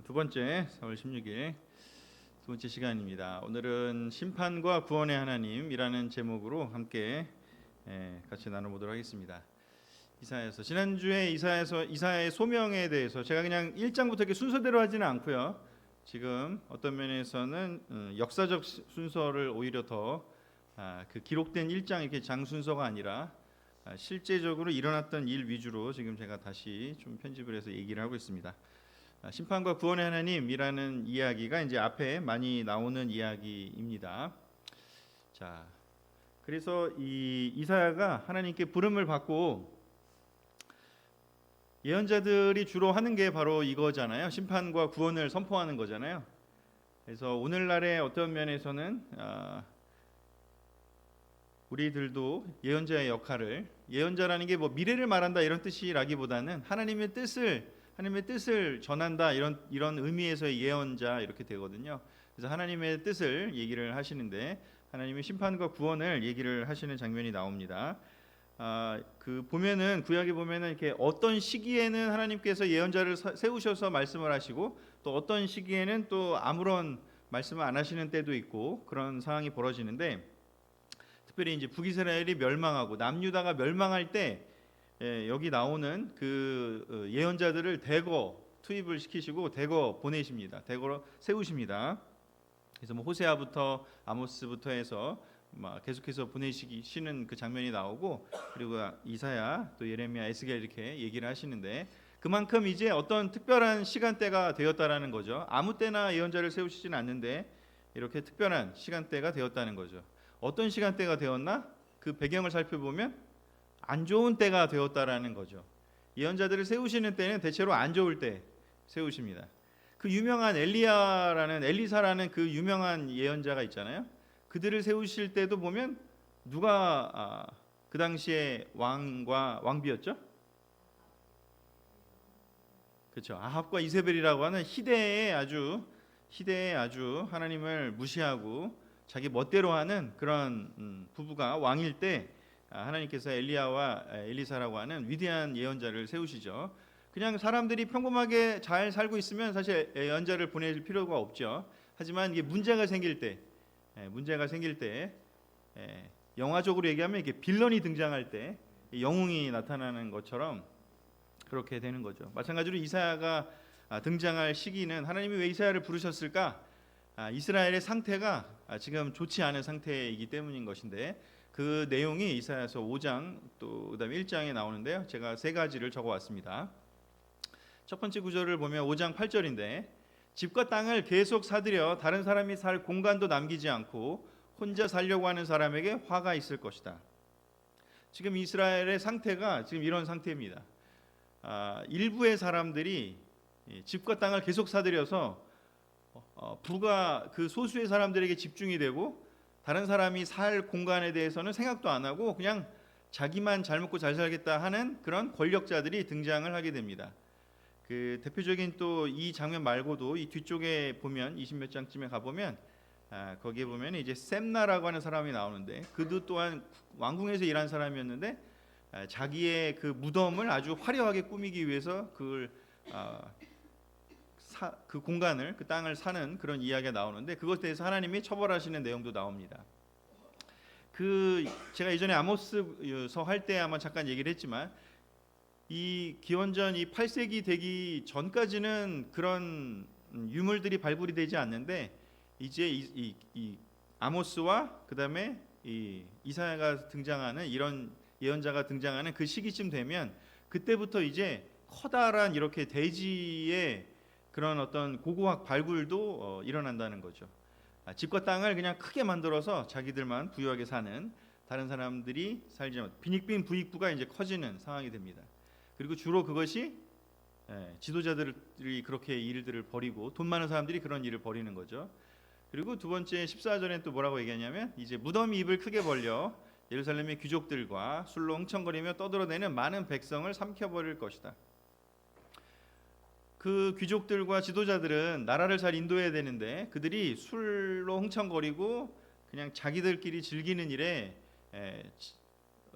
두 번째 4월 16일 두 번째 시간입니다. 오늘은 심판과 구원의 하나님이라는 제목으로 함께 같이 나눠보도록 하겠습니다. 이사야서 지난주에 이사야의 소명에 대해서 제가 그냥 1장부터 이렇게 순서대로 하지는 않고요. 지금 어떤 면에서는 역사적 순서를 오히려 더 그 기록된 1장 이렇게 장 순서가 아니라 실제적으로 일어났던 일 위주로 지금 제가 다시 좀 편집을 해서 얘기를 하고 있습니다. 심판과 구원의 하나님이라는 이야기가 이제 앞에 많이 나오는 이야기입니다. 자, 그래서 이 이사야가 하나님께 부름을 받고 예언자들이 주로 하는 게 바로 이거잖아요. 심판과 구원을 선포하는 거잖아요. 그래서 오늘날의 어떤 면에서는 우리들도 예언자의 역할을, 예언자라는 게 뭐 미래를 말한다 이런 뜻이라기보다는 하나님의 뜻을 전한다 이런 의미에서의 예언자 이렇게 되거든요. 그래서 하나님의 뜻을 얘기를 하시는데 하나님의 심판과 구원을 얘기를 하시는 장면이 나옵니다. 그 보면은 구약에 보면은 이렇게 어떤 시기에는 하나님께서 예언자를 세우셔서 말씀을 하시고 또 어떤 시기에는 또 아무런 말씀을 안 하시는 때도 있고 그런 상황이 벌어지는데, 특별히 이제 북이스라엘이 멸망하고 남유다가 멸망할 때 여기 나오는 그 예언자들을 대거 투입을 시키시고 대거 보내십니다. 대거 세우십니다. 그래서 뭐 호세아부터 아모스부터 해서 계속해서 보내시는 그 장면이 나오고, 그리고 이사야 또 예레미야 에스겔 이렇게 얘기를 하시는데, 그만큼 이제 어떤 특별한 시간대가 되었다라는 거죠. 아무 때나 예언자를 세우시지는 않는데 이렇게 특별한 시간대가 되었다는 거죠. 어떤 시간대가 되었나? 그 배경을 살펴보면 안 좋은 때가 되었다라는 거죠. 예언자들을 세우시는 때는 대체로 안 좋을 때 세우십니다. 그 유명한 엘리사라는 그 유명한 예언자가 있잖아요. 그들을 세우실 때도 보면 누가 그 당시에 왕비였죠? 그렇죠. 아합과 이세벨이라고 하는 희대에 아주 하나님을 무시하고 자기 멋대로 하는 그런 부부가 왕일 때 하나님께서 엘리야와 엘리사라고 하는 위대한 예언자를 세우시죠. 그냥 사람들이 평범하게 잘 살고 있으면 사실 예언자를 보낼 필요가 없죠. 하지만 이게 문제가 생길 때 영화적으로 얘기하면 이게 빌런이 등장할 때 영웅이 나타나는 것처럼 그렇게 되는 거죠. 마찬가지로 이사야가 등장할 시기는, 하나님이 왜 이사야를 부르셨을까? 이스라엘의 상태가 지금 좋지 않은 상태이기 때문인 것인데, 그 내용이 이사야서 5장 또 그다음에 1장에 나오는데요. 제가 세 가지를 적어왔습니다. 첫 번째 구절을 보면 5장 8절인데, 집과 땅을 계속 사들여 다른 사람이 살 공간도 남기지 않고 혼자 살려고 하는 사람에게 화가 있을 것이다. 지금 이스라엘의 상태가 지금 이런 상태입니다. 일부의 사람들이 집과 땅을 계속 사들여서 부가 그 소수의 사람들에게 집중이 되고 다른 사람이 살 공간에 대해서는 생각도 안 하고 그냥 자기만 잘 먹고 잘 살겠다 하는 그런 권력자들이 등장을 하게 됩니다. 그 대표적인 또 이 장면 말고도 이 뒤쪽에 보면 20몇 장쯤에 가보면 거기에 보면 이제 셈나라고 하는 사람이 나오는데, 그도 또한 왕궁에서 일한 사람이었는데 자기의 그 무덤을 아주 화려하게 꾸미기 위해서 그 공간을, 그 땅을 사는 그런 이야기가 나오는데, 그것에 대해서 하나님이 처벌하시는 내용도 나옵니다. 제가 이전에 아모스서 할 때 아마 잠깐 얘기를 했지만, 이 기원전 8세기 되기 전까지는 그런 유물들이 발굴이 되지 않는데, 이제 이 아모스와 그 다음에 이사야가 등장하는, 이런 예언자가 등장하는 그 시기쯤 되면 그때부터 이제 커다란 이렇게 대지의 그런 어떤 고고학 발굴도 일어난다는 거죠. 집과 땅을 그냥 크게 만들어서 자기들만 부유하게 사는, 다른 사람들이 살지 않는 빈익빈 부익부가 이제 커지는 상황이 됩니다. 그리고 주로 그것이 지도자들이 그렇게 일들을 벌이고 돈 많은 사람들이 그런 일을 벌이는 거죠. 그리고 두 번째 14절엔 또 뭐라고 얘기하냐면, 이제 무덤이 입을 크게 벌려 예루살렘의 귀족들과 술로 흥청거리며 떠들어대는 많은 백성을 삼켜버릴 것이다. 그 귀족들과 지도자들은 나라를 잘 인도해야 되는데 그들이 술로 흥청거리고 그냥 자기들끼리 즐기는 일에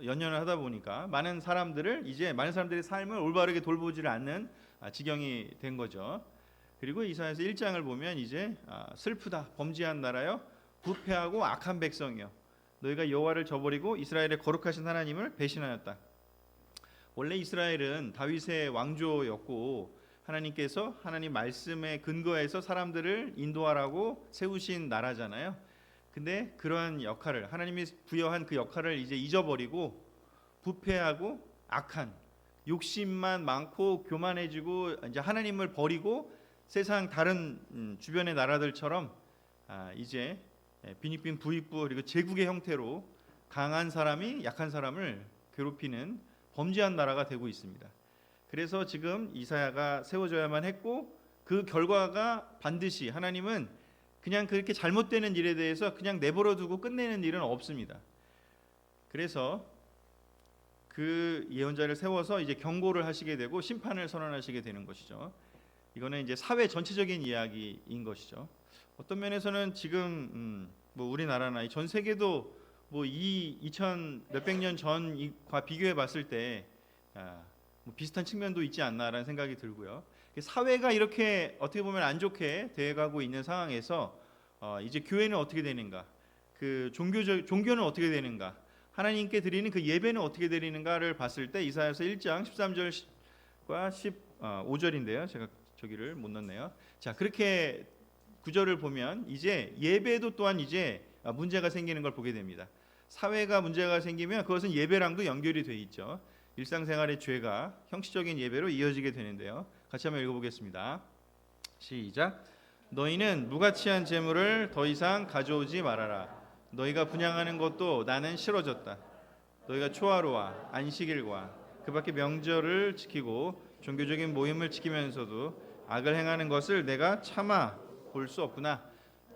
연연을 하다 보니까 많은 사람들의 삶을 올바르게 돌보지를 않는 지경이 된 거죠. 그리고 이사야서 1장을 보면 이제 슬프다 범죄한 나라여 부패하고 악한 백성이여 너희가 여호와를 저버리고 이스라엘의 거룩하신 하나님을 배신하였다. 원래 이스라엘은 다윗의 왕조였고 하나님께서 하나님 말씀에 근거해서 사람들을 인도하라고 세우신 나라잖아요. 근데 그러한 역할을 하나님이 부여한 그 역할을 이제 잊어버리고 부패하고 악한 욕심만 많고 교만해지고 이제 하나님을 버리고 세상 다른 주변의 나라들처럼 이제 빈익빈 부익부 그리고 제국의 형태로 강한 사람이 약한 사람을 괴롭히는 범죄한 나라가 되고 있습니다. 그래서 지금 이사야가 세워져야만 했고 그 결과가 반드시 하나님은 그냥 그렇게 잘못되는 일에 대해서 그냥 내버려 두고 끝내는 일은 없습니다. 그래서 그 예언자를 세워서 이제 경고를 하시게 되고 심판을 선언하시게 되는 것이죠. 이거는 이제 사회 전체적인 이야기인 것이죠. 어떤 면에서는 지금 뭐 우리나라나 전 세계도 뭐 2000 몇백 년 전과 비교해 봤을 때 뭐 비슷한 측면도 있지 않나라는 생각이 들고요. 사회가 이렇게 어떻게 보면 안 좋게 돼가고 있는 상황에서 이제 교회는 어떻게 되는가, 그 종교는 어떻게 되는가, 하나님께 드리는 그 예배는 어떻게 드리는가를 봤을 때 이사야서 1장 13절과 15절인데요. 제가 저기를 못 넣네요. 자, 그렇게 구절을 보면 이제 예배도 또한 이제 문제가 생기는 걸 보게 됩니다. 사회가 문제가 생기면 그것은 예배랑도 연결이 돼 있죠. 일상생활의 죄가 형식적인 예배로 이어지게 되는데요. 같이 한번 읽어보겠습니다. 시작. 너희는 무가치한 재물을 더 이상 가져오지 말아라. 너희가 분향하는 것도 나는 싫어졌다. 너희가 초하루와 안식일과 그 밖에 명절을 지키고 종교적인 모임을 지키면서도 악을 행하는 것을 내가 참아 볼 수 없구나.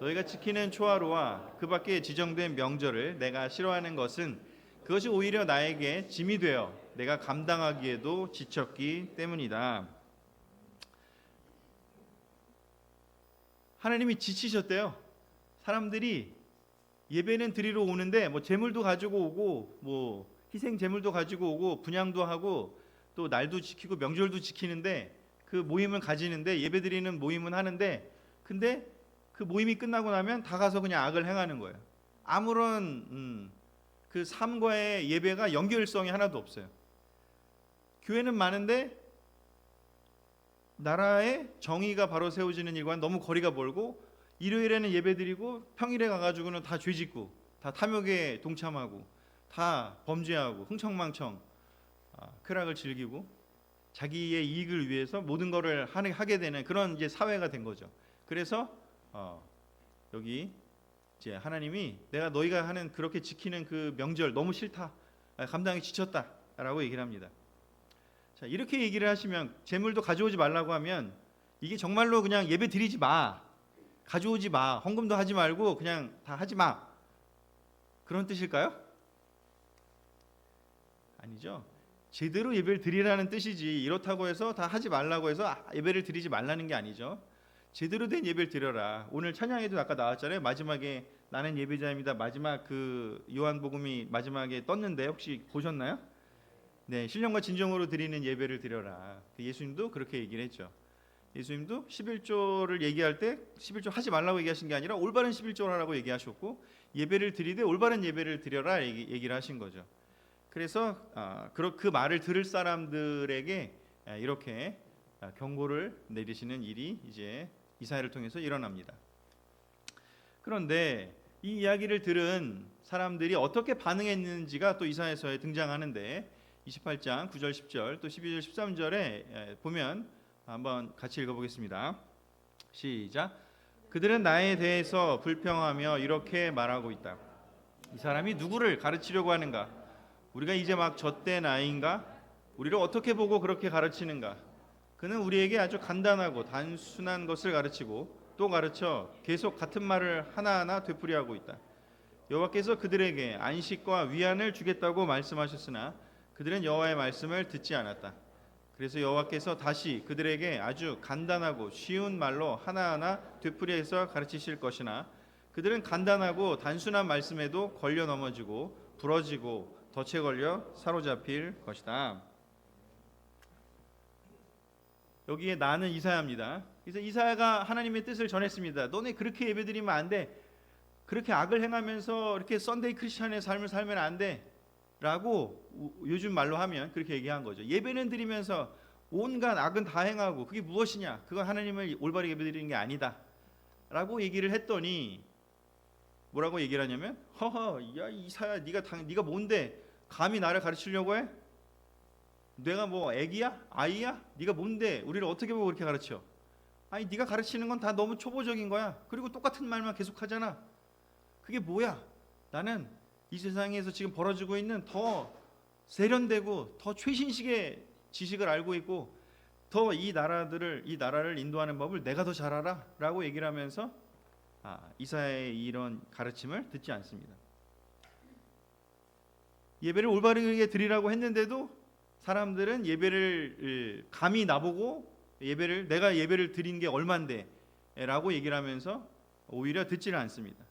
너희가 지키는 초하루와 그 밖에 지정된 명절을 내가 싫어하는 것은 그것이 오히려 나에게 짐이 되어 내가 감당하기에도 지쳤기 때문이다. 하나님이 지치셨대요. 사람들이 예배는 드리러 오는데 뭐 제물도 가지고 오고 뭐 희생 제물도 가지고 오고 분향도 하고 또 날도 지키고 명절도 지키는데 그 모임을 가지는데 예배 드리는 모임은 하는데 근데 그 모임이 끝나고 나면 다 가서 그냥 악을 행하는 거예요. 아무런 그 삶과의 예배가 연결성이 하나도 없어요. 교회는 많은데 나라의 정의가 바로 세워지는 일과는 너무 거리가 멀고 일요일에는 예배드리고 평일에 가가지고는 다 죄짓고 다 탐욕에 동참하고 다 범죄하고 흥청망청 쾌락을 즐기고 자기의 이익을 위해서 모든 것을 하게 되는 그런 이제 사회가 된 거죠. 그래서 여기 이제 하나님이 내가 너희가 하는 그렇게 지키는 그 명절 너무 싫다, 감당이 지쳤다라고 얘기를 합니다. 자, 이렇게 얘기를 하시면 재물도 가져오지 말라고 하면 이게 정말로 그냥 예배 드리지 마, 가져오지 마, 헌금도 하지 말고 그냥 다 하지 마 그런 뜻일까요? 아니죠. 제대로 예배를 드리라는 뜻이지 이렇다고 해서 다 하지 말라고 해서 예배를 드리지 말라는 게 아니죠. 제대로 된 예배를 드려라. 오늘 찬양에도 아까 나왔잖아요. 마지막에 나는 예배자입니다. 마지막 그 요한복음이 마지막에 떴는데 혹시 보셨나요? 네, 신령과 진정으로 드리는 예배를 드려라. 예수님도 그렇게 얘기를 했죠. 예수님도 11조를 얘기할 때 11조 하지 말라고 얘기하신 게 아니라 올바른 11조를 하라고 얘기하셨고 예배를 드리되 올바른 예배를 드려라 얘기를 하신 거죠. 그래서 그 말을 들을 사람들에게 이렇게 경고를 내리시는 일이 이제 이사야를 통해서 일어납니다. 그런데 이 이야기를 들은 사람들이 어떻게 반응했는지가 또 이사야서에 등장하는데 28장 9절 10절 또 12절 13절에 보면 한번 같이 읽어보겠습니다. 시작. 그들은 나에 대해서 불평하며 이렇게 말하고 있다. 이 사람이 누구를 가르치려고 하는가? 우리가 이제 막 젖된 아이인가? 우리를 어떻게 보고 그렇게 가르치는가? 그는 우리에게 아주 간단하고 단순한 것을 가르치고 또 가르쳐 계속 같은 말을 하나하나 되풀이하고 있다. 여호와께서 그들에게 안식과 위안을 주겠다고 말씀하셨으나 그들은 여호와의 말씀을 듣지 않았다. 그래서 여호와께서 다시 그들에게 아주 간단하고 쉬운 말로 하나하나 되풀이해서 가르치실 것이나 그들은 간단하고 단순한 말씀에도 걸려 넘어지고 부러지고 덫에 걸려 사로잡힐 것이다. 여기에 나는 이사야입니다. 그래서 이사야가 하나님의 뜻을 전했습니다. 너네 그렇게 예배드리면 안 돼. 그렇게 악을 행하면서 이렇게 썬데이 크리스천의 삶을 살면 안 돼. 라고 요즘 말로 하면 그렇게 얘기한 거죠. 예배는 드리면서 온갖 악은 다 행하고 그게 무엇이냐? 그건 하나님을 올바르게 예배드리는 게 아니다. 라고 얘기를 했더니 뭐라고 얘기를 하냐면 허허 야 이사야 네가 뭔데 감히 나를 가르치려고 해? 내가 뭐 애기야? 아이야? 네가 뭔데 우리를 어떻게 보고 그렇게 가르쳐? 아니 네가 가르치는 건 다 너무 초보적인 거야. 그리고 똑같은 말만 계속하잖아. 그게 뭐야? 나는 이 세상에서 지금 벌어지고 있는 더 세련되고 더 최신식의 지식을 알고 있고 더 이 나라를 인도하는 법을 내가 더 잘 알아라고 얘기를 하면서 이사야의 이런 가르침을 듣지 않습니다. 예배를 올바르게 드리라고 했는데도 사람들은 예배를 감히 나보고 내가 예배를 드린 게 얼만데라고 얘기를 하면서 오히려 듣지를 않습니다.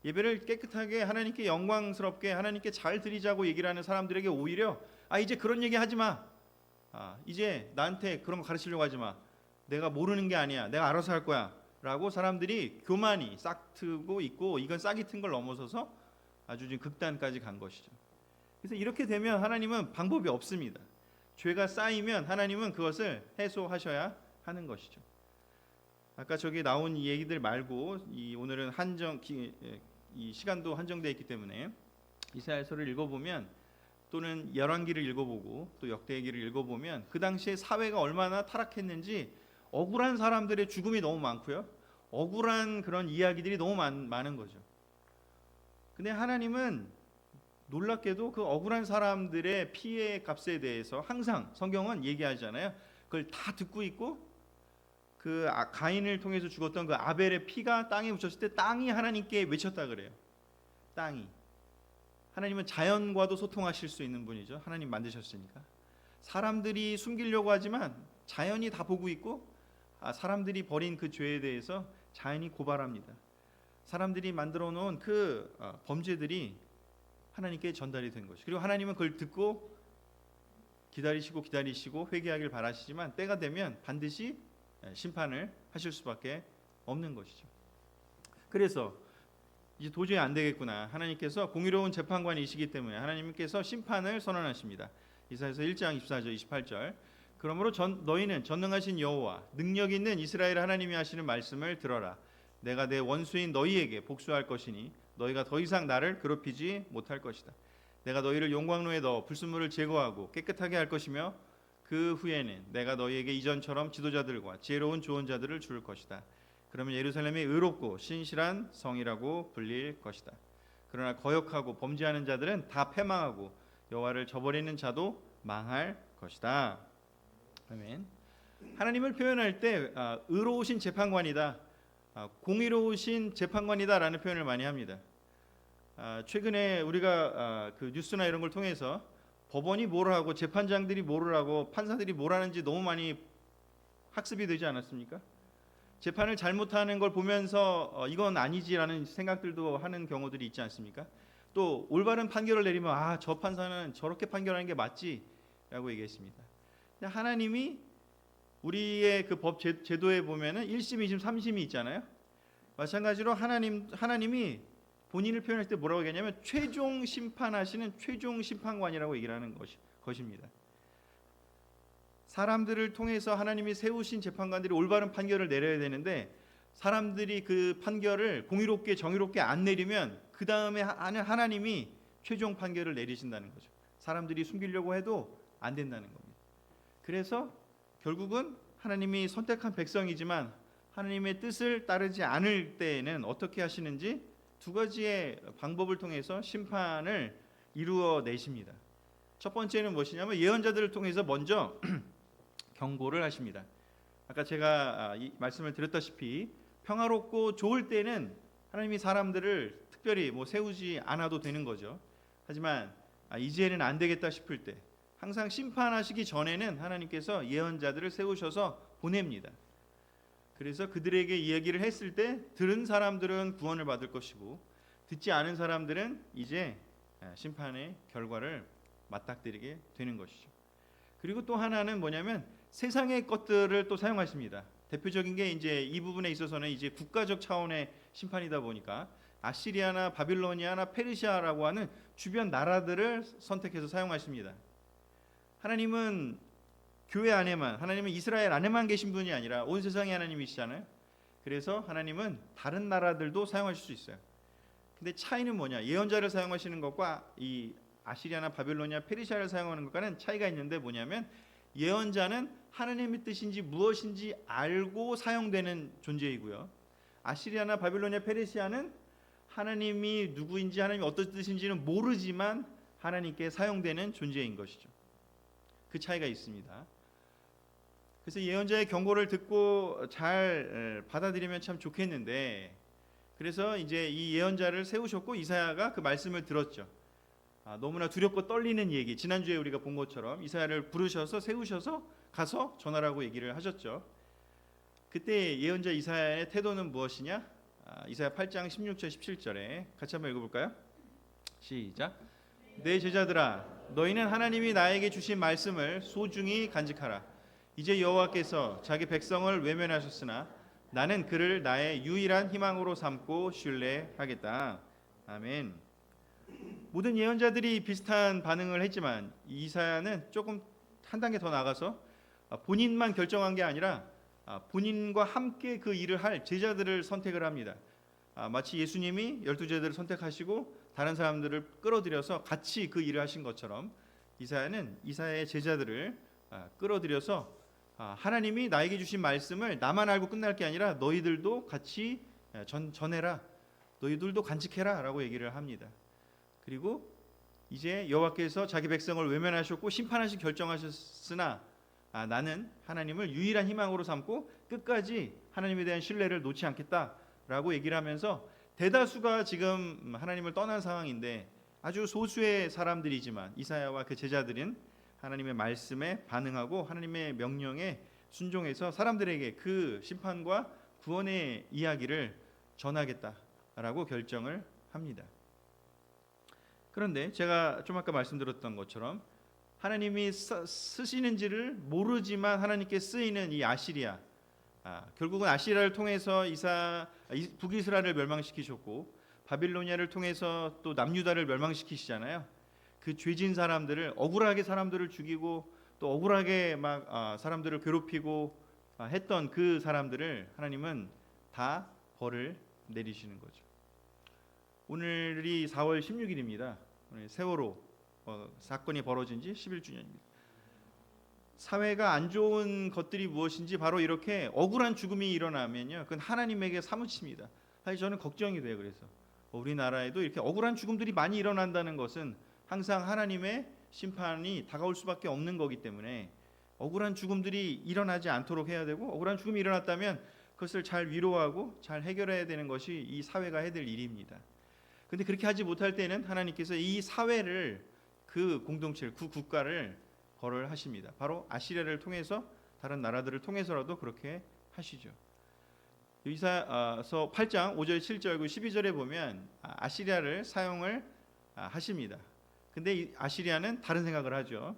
예배를 깨끗하게 하나님께 영광스럽게 하나님께 잘 드리자고 얘기를 하는 사람들에게 오히려 이제 그런 얘기 하지 마. 이제 나한테 그런 거 가르치려고 하지 마. 내가 모르는 게 아니야. 내가 알아서 할 거야. 라고 사람들이 교만이 싹트고 있고 이건 싹이 튼 걸 넘어서서 아주 지금 극단까지 간 것이죠. 그래서 이렇게 되면 하나님은 방법이 없습니다. 죄가 쌓이면 하나님은 그것을 해소하셔야 하는 것이죠. 아까 저기 나온 이 얘기들 말고 오늘은 이 시간도 한정되어 있기 때문에 이사야서를 읽어보면 또는 열왕기를 읽어보고 또 역대기를 읽어보면 그 당시에 사회가 얼마나 타락했는지 억울한 사람들의 죽음이 너무 많고요. 억울한 그런 이야기들이 너무 많은 거죠. 근데 하나님은 놀랍게도 그 억울한 사람들의 피해 값에 대해서 항상 성경은 얘기하잖아요. 그걸 다 듣고 있고 그 가인을 통해서 죽었던 그 아벨의 피가 땅에 묻혔을 때 땅이 하나님께 외쳤다 그래요. 땅이. 하나님은 자연과도 소통하실 수 있는 분이죠. 하나님 만드셨으니까. 사람들이 숨기려고 하지만 자연이 다 보고 있고 사람들이 벌인 그 죄에 대해서 자연이 고발합니다. 사람들이 만들어 놓은 그 범죄들이 하나님께 전달이 된 것이죠. 그리고 하나님은 그걸 듣고 기다리시고 회개하길 바라시지만 때가 되면 반드시 심판을 하실 수밖에 없는 것이죠. 그래서 이제 도저히 안 되겠구나. 하나님께서 공의로운 재판관이시기 때문에 하나님께서 심판을 선언하십니다. 이사야서 1장 24절 28절. 그러므로 너희는 전능하신 여호와 능력 있는 이스라엘 하나님이 하시는 말씀을 들어라. 내가 내 원수인 너희에게 복수할 것이니 너희가 더 이상 나를 괴롭히지 못할 것이다. 내가 너희를 용광로에 넣어 불순물을 제거하고 깨끗하게 할 것이며 그 후에는 내가 너희에게 이전처럼 지도자들과 지혜로운 조언자들을 줄 것이다. 그러면 예루살렘이 의롭고 신실한 성이라고 불릴 것이다. 그러나 거역하고 범죄하는 자들은 다 패망하고 여호와를 저버리는 자도 망할 것이다. 아멘. 하나님을 표현할 때 의로우신 재판관이다, 공의로우신 재판관이다라는 표현을 많이 합니다. 최근에 우리가 그 뉴스나 이런 걸 통해서 법원이 뭘 하고 재판장들이 뭘 하고 판사들이 뭘 하는지 너무 많이 학습이 되지 않았습니까? 재판을 잘못하는 걸 보면서 이건 아니지라는 생각들도 하는 경우들이 있지 않습니까? 또 올바른 판결을 내리면 저 판사는 저렇게 판결하는 게 맞지라고 얘기했습니다. 하나님이 우리의 그 법 제도에 보면은 1심, 2심, 3심이 있잖아요. 마찬가지로 하나님이 본인을 표현할 때 뭐라고 얘기하냐면 최종 심판하시는 최종 심판관이라고 얘기를 하는 것입니다. 사람들을 통해서 하나님이 세우신 재판관들이 올바른 판결을 내려야 되는데 사람들이 그 판결을 공의롭게 정의롭게 안 내리면 그 다음에 하나님이 최종 판결을 내리신다는 거죠. 사람들이 숨기려고 해도 안 된다는 겁니다. 그래서 결국은 하나님이 선택한 백성이지만 하나님의 뜻을 따르지 않을 때에는 어떻게 하시는지 두 가지의 방법을 통해서 심판을 이루어내십니다. 첫 번째는 무엇이냐면 예언자들을 통해서 먼저 경고를 하십니다. 아까 제가 이 말씀을 드렸다시피 평화롭고 좋을 때는 하나님이 사람들을 특별히 세우지 않아도 되는 거죠. 하지만 이제는 안 되겠다 싶을 때 항상 심판하시기 전에는 하나님께서 예언자들을 세우셔서 보냅니다. 그래서 그들에게 이야기를 했을 때 들은 사람들은 구원을 받을 것이고 듣지 않은 사람들은 이제 심판의 결과를 맞닥뜨리게 되는 것이죠. 그리고 또 하나는 뭐냐면 세상의 것들을 또 사용하십니다. 대표적인 게 이제 이 부분에 있어서는 이제 국가적 차원의 심판이다 보니까 아시리아나 바빌로니아나 페르시아라고 하는 주변 나라들을 선택해서 사용하십니다. 하나님은 교회 안에만, 하나님은 이스라엘 안에만 계신 분이 아니라 온 세상의 하나님이시잖아요. 그래서 하나님은 다른 나라들도 사용하실 수 있어요. 근데 차이는 뭐냐? 예언자를 사용하시는 것과 이 아시리아나 바빌로니아 페르시아를 사용하는 것과는 차이가 있는데 뭐냐면 예언자는 하나님의 뜻인지 무엇인지 알고 사용되는 존재이고요. 아시리아나 바빌로니아 페르시아는 하나님이 누구인지 하나님이 어떤 뜻인지는 모르지만 하나님께 사용되는 존재인 것이죠. 그 차이가 있습니다. 그래서 예언자의 경고를 듣고 잘 받아들이면 참 좋겠는데, 그래서 이제 이 예언자를 세우셨고 이사야가 그 말씀을 들었죠. 너무나 두렵고 떨리는 얘기, 지난주에 우리가 본 것처럼 이사야를 부르셔서 세우셔서 가서 전하라고 얘기를 하셨죠. 그때 예언자 이사야의 태도는 무엇이냐? 이사야 8장 16절 17절에 같이 한번 읽어볼까요? 시작. 내 제자들아, 너희는 하나님이 나에게 주신 말씀을 소중히 간직하라. 이제 여호와께서 자기 백성을 외면하셨으나 나는 그를 나의 유일한 희망으로 삼고 신뢰하겠다. 아멘. 모든 예언자들이 비슷한 반응을 했지만 이사야는 조금 한 단계 더 나가서 본인만 결정한 게 아니라 본인과 함께 그 일을 할 제자들을 선택을 합니다. 마치 예수님이 12제자들을 선택하시고 다른 사람들을 끌어들여서 같이 그 일을 하신 것처럼 이사야는 이사야의 제자들을 끌어들여서 하나님이 나에게 주신 말씀을 나만 알고 끝날 게 아니라 너희들도 같이 전해라, 너희들도 간직해라 라고 얘기를 합니다. 그리고 이제 여호와께서 자기 백성을 외면하셨고 심판하시 결정하셨으나 나는 하나님을 유일한 희망으로 삼고 끝까지 하나님에 대한 신뢰를 놓지 않겠다라고 얘기를 하면서 대다수가 지금 하나님을 떠난 상황인데 아주 소수의 사람들이지만 이사야와 그 제자들은 하나님의 말씀에 반응하고 하나님의 명령에 순종해서 사람들에게 그 심판과 구원의 이야기를 전하겠다라고 결정을 합니다. 그런데 제가 좀 아까 말씀드렸던 것처럼 하나님이 쓰시는지를 모르지만 하나님께 쓰이는 이 아시리아, 결국은 아시리아를 통해서 북이스라엘을 멸망시키셨고 바빌로니아를 통해서 또 남유다를 멸망시키시잖아요. 그 죄진 사람들을 억울하게 사람들을 죽이고 또 억울하게 막 사람들을 괴롭히고 했던 그 사람들을 하나님은 다 벌을 내리시는 거죠. 오늘이 4월 16일입니다. 오늘 세월호 사건이 벌어진 지 11주년입니다. 사회가 안 좋은 것들이 무엇인지 바로 이렇게 억울한 죽음이 일어나면요, 그건 하나님에게 사무칩니다. 사실 저는 걱정이 돼요. 그래서 우리나라에도 이렇게 억울한 죽음들이 많이 일어난다는 것은 항상 하나님의 심판이 다가올 수밖에 없는 거기 때문에 억울한 죽음들이 일어나지 않도록 해야 되고, 억울한 죽음이 일어났다면 그것을 잘 위로하고 잘 해결해야 되는 것이 이 사회가 해야 될 일입니다. 근데 그렇게 하지 못할 때는 하나님께서 이 사회를, 그 공동체를, 그 국가를 벌을 하십니다. 바로 아시리아를 통해서, 다른 나라들을 통해서라도 그렇게 하시죠. 이사야서 8장 5절 7절 12절에 보면 아시리아를 사용을 하십니다. 근데 이 아시리아는 다른 생각을 하죠.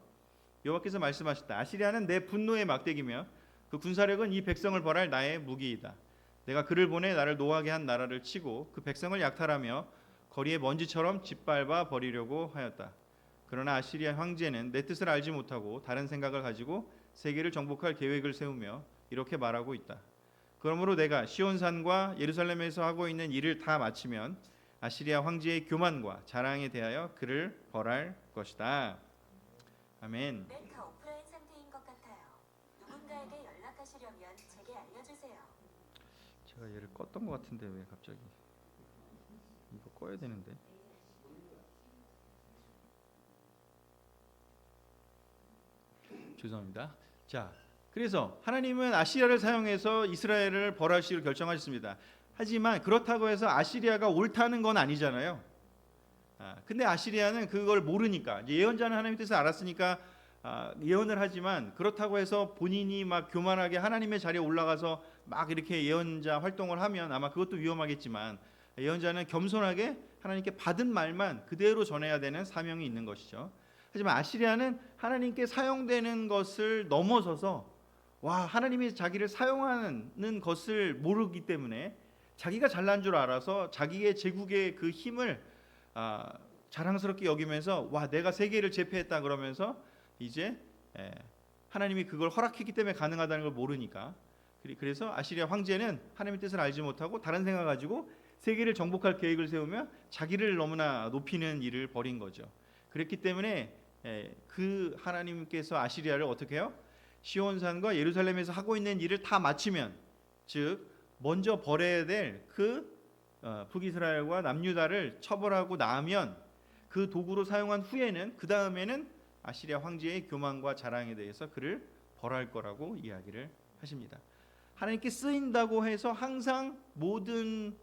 여호와께서 말씀하셨다. 아시리아는 내 분노의 막대기며 그 군사력은 이 백성을 벌할 나의 무기이다. 내가 그를 보내 나를 노하게 한 나라를 치고 그 백성을 약탈하며 거리의 먼지처럼 짓밟아 버리려고 하였다. 그러나 아시리아 황제는 내 뜻을 알지 못하고 다른 생각을 가지고 세계를 정복할 계획을 세우며 이렇게 말하고 있다. 그러므로 내가 시온산과 예루살렘에서 하고 있는 일을 다 마치면 아시리아 황제의 교만과 자랑에 대하여 그를 벌할 것이다. 아멘. 다 오프라인 상태인 것 같아요. 누군가에게 연락하시려면 제게 알려주세요. 제가 얘를 껐던 것 같은데 왜 갑자기? 이거 꺼야 되는데. 죄송합니다. 자, 그래서 하나님은 아시리아를 사용해서 이스라엘을 벌하시기로 결정하셨습니다. 하지만 그렇다고 해서 아시리아가 옳다는 건 아니잖아요. 근데 아시리아는 그걸 모르니까, 예언자는 하나님의 뜻을 알았으니까 예언을 하지만, 그렇다고 해서 본인이 막 교만하게 하나님의 자리에 올라가서 막 이렇게 예언자 활동을 하면 아마 그것도 위험하겠지만, 예언자는 겸손하게 하나님께 받은 말만 그대로 전해야 되는 사명이 있는 것이죠. 하지만 아시리아는 하나님께 사용되는 것을 넘어서서 하나님이 자기를 사용하는 것을 모르기 때문에 자기가 잘난 줄 알아서 자기의 제국의 그 힘을 자랑스럽게 여기면서 내가 세계를 제패했다 그러면서 이제 하나님이 그걸 허락했기 때문에 가능하다는 걸 모르니까, 그래서 아시리아 황제는 하나님의 뜻을 알지 못하고 다른 생각 가지고 세계를 정복할 계획을 세우며 자기를 너무나 높이는 일을 벌인 거죠. 그랬기 때문에 그 하나님께서 아시리아를 어떻게 해요? 시온산과 예루살렘에서 하고 있는 일을 다 마치면, 즉 먼저 벌해야 될 그 북이스라엘과 남유다를 처벌하고 나면, 그 도구로 사용한 후에는, 그 다음에는 아시리아 황제의 교만과 자랑에 대해서 그를 벌할 거라고 이야기를 하십니다. 하나님께 쓰인다고 해서 항상 모든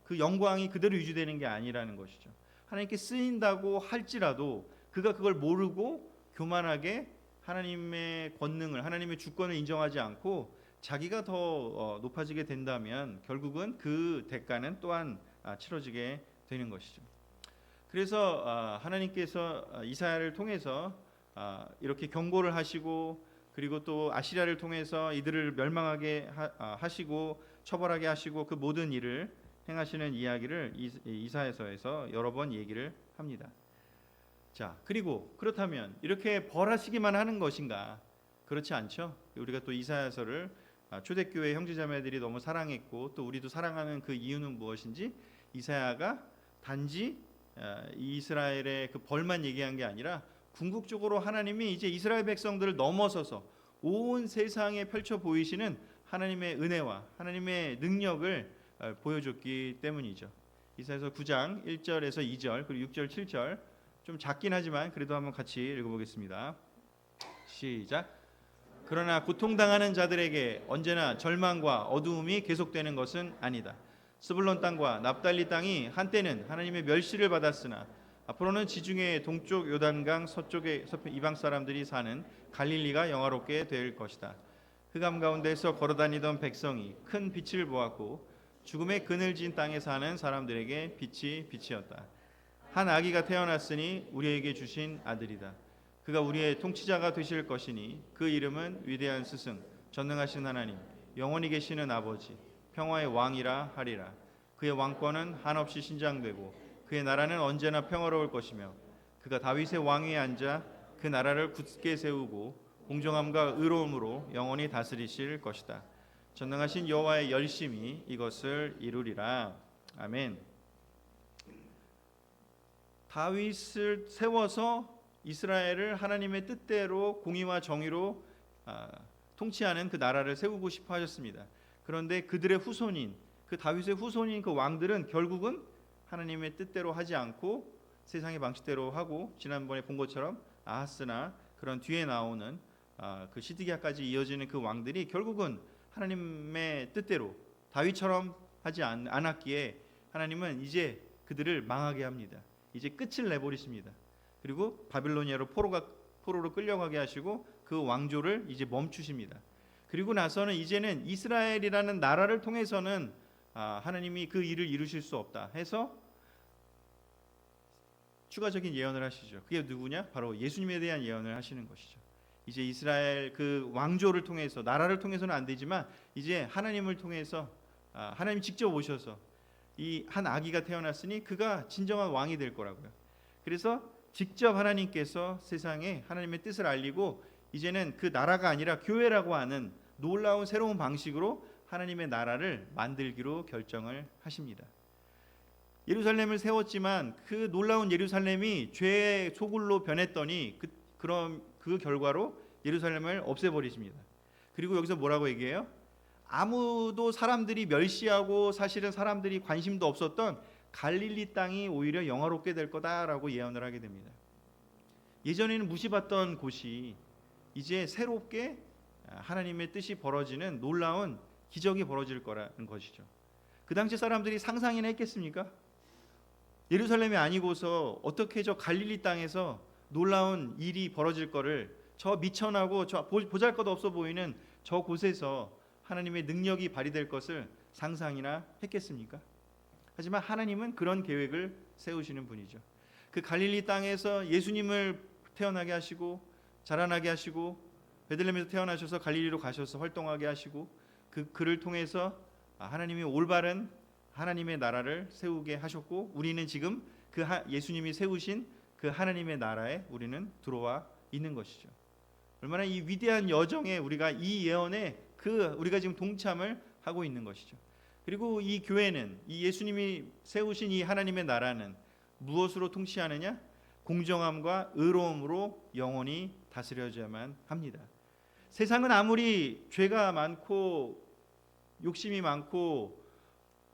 그 영광이 그대로 유지되는 게 아니라는 것이죠. 하나님께 쓰인다고 할지라도 그가 그걸 모르고 교만하게 하나님의 권능을, 하나님의 주권을 인정하지 않고 자기가 더 높아지게 된다면 결국은 그 대가는 또한 치러지게 되는 것이죠. 그래서 하나님께서 이사야를 통해서 이렇게 경고를 하시고, 그리고 또 아시리아를 통해서 이들을 멸망하게 하시고 처벌하게 하시고 그 모든 일을 행하시는 이야기를 이사야서에서 여러 번 얘기를 합니다. 자, 그리고 그렇다면 이렇게 벌하시기만 하는 것인가? 그렇지 않죠. 우리가 또 이사야서를 초대교회 형제자매들이 너무 사랑했고 또 우리도 사랑하는 그 이유는 무엇인지, 이사야가 단지 이스라엘의 그 벌만 얘기한 게 아니라 궁극적으로 하나님이 이제 이스라엘 백성들을 넘어서서 온 세상에 펼쳐 보이시는 하나님의 은혜와 하나님의 능력을 보여줬기 때문이죠. 이사야서 9장 1절에서 2절 그리고 6절 7절, 좀 작긴 하지만 그래도 한번 같이 읽어보겠습니다. 시작. 그러나 고통당하는 자들에게 언제나 절망과 어두움이 계속되는 것은 아니다. 스불론 땅과 납달리 땅이 한때는 하나님의 멸시를 받았으나 앞으로는 지중해 동쪽 요단강 서쪽의 이방 사람들이 사는 갈릴리가 영화롭게 될 것이다. 흑암 가운데서 걸어다니던 백성이 큰 빛을 보았고 죽음의 그늘진 땅에 사는 사람들에게 빛이 빛이었다. 한 아기가 태어났으니 우리에게 주신 아들이다. 그가 우리의 통치자가 되실 것이니 그 이름은 위대한 스승, 전능하신 하나님, 영원히 계시는 아버지, 평화의 왕이라 하리라. 그의 왕권은 한없이 신장되고 그의 나라는 언제나 평화로울 것이며 그가 다윗의 왕위에 앉아 그 나라를 굳게 세우고 공정함과 의로움으로 영원히 다스리실 것이다. 전능하신 여호와의 열심이 이것을 이루리라. 아멘. 다윗을 세워서 이스라엘을 하나님의 뜻대로 공의와 정의로 통치하는 그 나라를 세우고 싶어 하셨습니다. 그런데 그들의 후손인, 그 다윗의 후손인 그 왕들은 결국은 하나님의 뜻대로 하지 않고 세상의 방식대로 하고, 지난번에 본 것처럼 아하스나 그런 뒤에 나오는 그 시드기야까지 이어지는 그 왕들이 결국은 하나님의 뜻대로 다윗처럼 하지 않았기에 하나님은 이제 그들을 망하게 합니다. 이제 끝을 내버리십니다. 그리고 바빌로니아로 포로로 끌려가게 하시고 그 왕조를 이제 멈추십니다. 그리고 나서는 이제는 이스라엘이라는 나라를 통해서는 하나님이 그 일을 이루실 수 없다 해서 추가적인 예언을 하시죠. 그게 누구냐? 바로 예수님에 대한 예언을 하시는 것이죠. 이제 이스라엘 그 왕조를 통해서, 나라를 통해서는 안 되지만 이제 하나님을 통해서 하나님 직접 오셔서 이 한 아기가 태어났으니 그가 진정한 왕이 될 거라고요. 그래서 직접 하나님께서 세상에 하나님의 뜻을 알리고 이제는 그 나라가 아니라 교회라고 하는 놀라운 새로운 방식으로 하나님의 나라를 만들기로 결정을 하십니다. 예루살렘을 세웠지만 그 놀라운 예루살렘이 죄의 소굴로 변했더니 그럼 그 결과로 예루살렘을 없애버리십니다. 그리고 여기서 뭐라고 얘기해요? 아무도 사람들이 멸시하고 사실은 사람들이 관심도 없었던 갈릴리 땅이 오히려 영화롭게 될 거다라고 예언을 하게 됩니다. 예전에는 무시받던 곳이 이제 새롭게 하나님의 뜻이 벌어지는 놀라운 기적이 벌어질 거라는 것이죠. 그 당시 사람들이 상상이나 했겠습니까? 예루살렘이 아니고서 어떻게 저 갈릴리 땅에서 놀라운 일이 벌어질 거를, 저 미천하고 저 보잘것 없어 보이는 저 곳에서 하나님의 능력이 발휘될 것을 상상이나 했겠습니까? 하지만 하나님은 그런 계획을 세우시는 분이죠. 그 갈릴리 땅에서 예수님을 태어나게 하시고 자라나게 하시고 베들레헴에서 태어나셔서 갈릴리로 가셔서 활동하게 하시고 그를 통해서 하나님이 올바른 하나님의 나라를 세우게 하셨고 우리는 지금 예수님이 세우신 그 하나님의 나라에 우리는 들어와 있는 것이죠. 얼마나 이 위대한 여정에 우리가 이 예언에 우리가 지금 동참을 하고 있는 것이죠. 그리고 이 교회는 이 예수님이 세우신 이 하나님의 나라는 무엇으로 통치하느냐? 공정함과 의로움으로 영원히 다스려져야만 합니다. 세상은 아무리 죄가 많고 욕심이 많고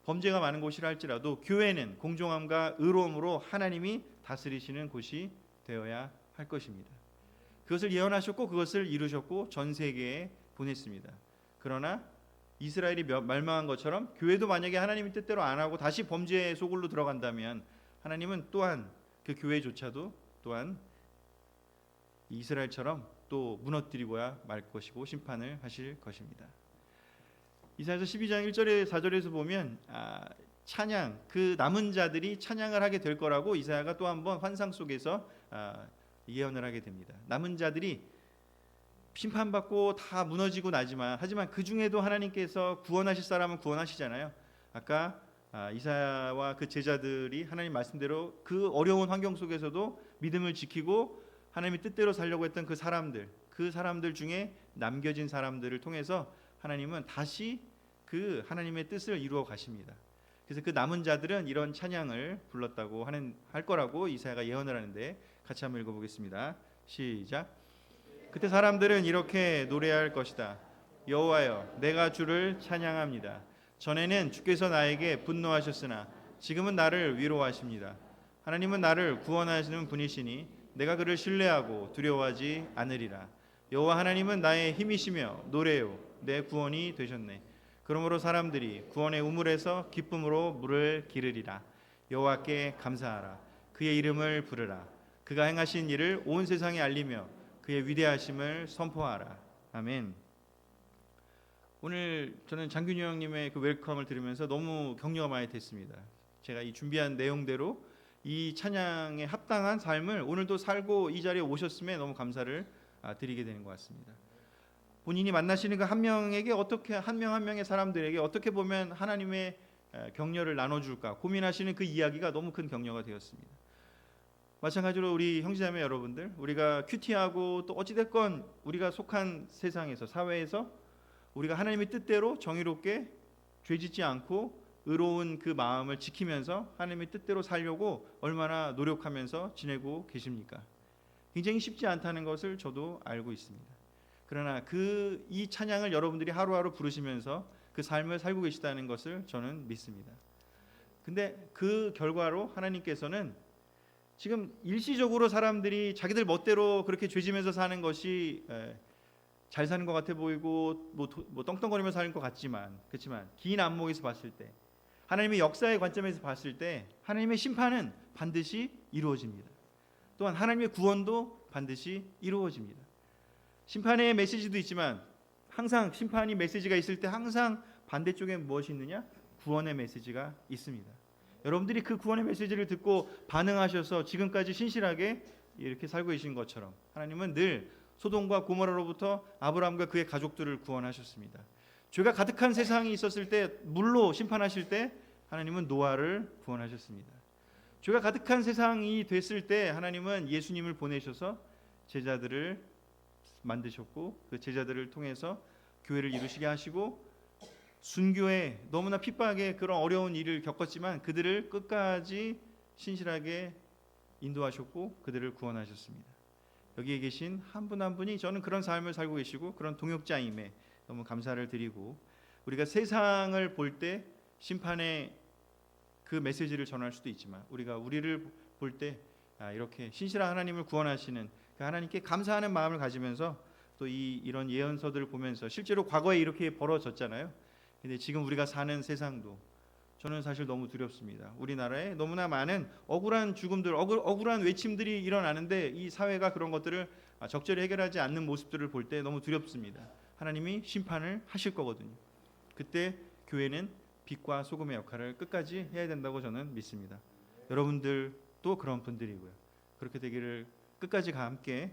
범죄가 많은 곳이라 할지라도 교회는 공정함과 의로움으로 하나님이 다스리시는 곳이 되어야 할 것입니다. 그것을 예언하셨고 그것을 이루셨고 전 세계에 보냈습니다. 그러나 이스라엘이 멸망한 것처럼 교회도 만약에 하나님의 뜻대로 안 하고 다시 범죄의 소굴로 들어간다면 하나님은 또한 그 교회조차도 또한 이스라엘처럼 또 무너뜨리고야 말 것이고 심판을 하실 것입니다. 이사야서 12장 1절에 4절에서 보면 찬양, 그 남은 자들이 찬양을 하게 될 거라고 이사야가 또 한 번 환상 속에서 예언을 하게 됩니다. 남은 자들이 심판받고 다 무너지고 나지만 하지만 그 중에도 하나님께서 구원하실 사람은 구원하시잖아요. 아까 이사야와 그 제자들이 하나님 말씀대로 그 어려운 환경 속에서도 믿음을 지키고 하나님의 뜻대로 살려고 했던 그 사람들 중에 남겨진 사람들을 통해서 하나님은 다시 그 하나님의 뜻을 이루어 가십니다. 그래서 그 남은 자들은 이런 찬양을 불렀다고 할 거라고 이사야가 예언을 하는데 같이 한번 읽어보겠습니다. 시작. 그때 사람들은 이렇게 노래할 것이다. 여호와여, 내가 주를 찬양합니다. 전에는 주께서 나에게 분노하셨으나 지금은 나를 위로하십니다. 하나님은 나를 구원하시는 분이시니 내가 그를 신뢰하고 두려워하지 않으리라. 여호와 하나님은 나의 힘이시며 노래요 내 구원이 되셨네. 그러므로 사람들이 구원의 우물에서 기쁨으로 물을 기르리라. 여호와께 감사하라. 그의 이름을 부르라. 그가 행하신 일을 온 세상에 알리며 그의 위대하심을 선포하라. 아멘. 오늘 저는 장균이 형님의 그 웰컴을 들으면서 너무 격려가 많이 됐습니다. 제가 이 준비한 내용대로 이 찬양에 합당한 삶을 오늘도 살고 이 자리에 오셨음에 너무 감사를 드리게 되는 것 같습니다. 본인이 만나시는 그 한 명에게 어떻게 한 명 한 명의 사람들에게 어떻게 보면 하나님의 격려를 나눠줄까 고민하시는 그 이야기가 너무 큰 격려가 되었습니다. 마찬가지로 우리 형제자매 여러분들, 우리가 큐티하고 또 어찌됐건 우리가 속한 세상에서 사회에서 우리가 하나님의 뜻대로 정의롭게 죄짓지 않고 의로운 그 마음을 지키면서 하나님의 뜻대로 살려고 얼마나 노력하면서 지내고 계십니까? 굉장히 쉽지 않다는 것을 저도 알고 있습니다. 그러나 이 찬양을 여러분들이 하루하루 부르시면서 그 삶을 살고 계시다는 것을 저는 믿습니다. 근데 그 결과로 하나님께서는 지금 일시적으로 사람들이 자기들 멋대로 그렇게 죄지면서 사는 것이 잘 사는 것 같아 보이고 뭐 떵떵거리며 사는 것 같지만 그렇지만 긴 안목에서 봤을 때 하나님의 역사의 관점에서 봤을 때 하나님의 심판은 반드시 이루어집니다. 또한 하나님의 구원도 반드시 이루어집니다. 심판의 메시지도 있지만 항상 심판이 메시지가 있을 때 항상 반대쪽에 무엇이 있느냐? 구원의 메시지가 있습니다. 여러분들이 그 구원의 메시지를 듣고 반응하셔서 지금까지 신실하게 이렇게 살고 계신 것처럼 하나님은 늘 소돔과 고모라로부터 아브라함과 그의 가족들을 구원하셨습니다. 죄가 가득한 세상이 있었을 때 물로 심판하실 때 하나님은 노아를 구원하셨습니다. 죄가 가득한 세상이 됐을 때 하나님은 예수님을 보내셔서 제자들을 만드셨고 그 제자들을 통해서 교회를 이루시게 하시고 순교에 너무나 핍박의 그런 어려운 일을 겪었지만 그들을 끝까지 신실하게 인도하셨고 그들을 구원하셨습니다. 여기에 계신 한 분 한 분이 저는 그런 삶을 살고 계시고 그런 동역자임에 너무 감사를 드리고 우리가 세상을 볼 때 심판의 그 메시지를 전할 수도 있지만 우리를 볼 때 이렇게 신실한 하나님을 구원하시는 그 하나님께 감사하는 마음을 가지면서 또 이런 예언서들을 보면서 실제로 과거에 이렇게 벌어졌잖아요. 근데 지금 우리가 사는 세상도 저는 사실 너무 두렵습니다. 우리나라에 너무나 많은 억울한 죽음들, 억울한 외침들이 일어나는데 이 사회가 그런 것들을 적절히 해결하지 않는 모습들을 볼 때 너무 두렵습니다. 하나님이 심판을 하실 거거든요. 그때 교회는 빛과 소금의 역할을 끝까지 해야 된다고 저는 믿습니다. 여러분들도 그런 분들이고요. 그렇게 되기를 끝까지 함께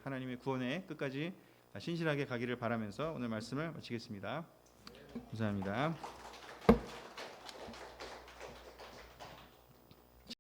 하나님의 구원에 끝까지 신실하게 가기를 바라면서 오늘 말씀을 마치겠습니다. 감사합니다.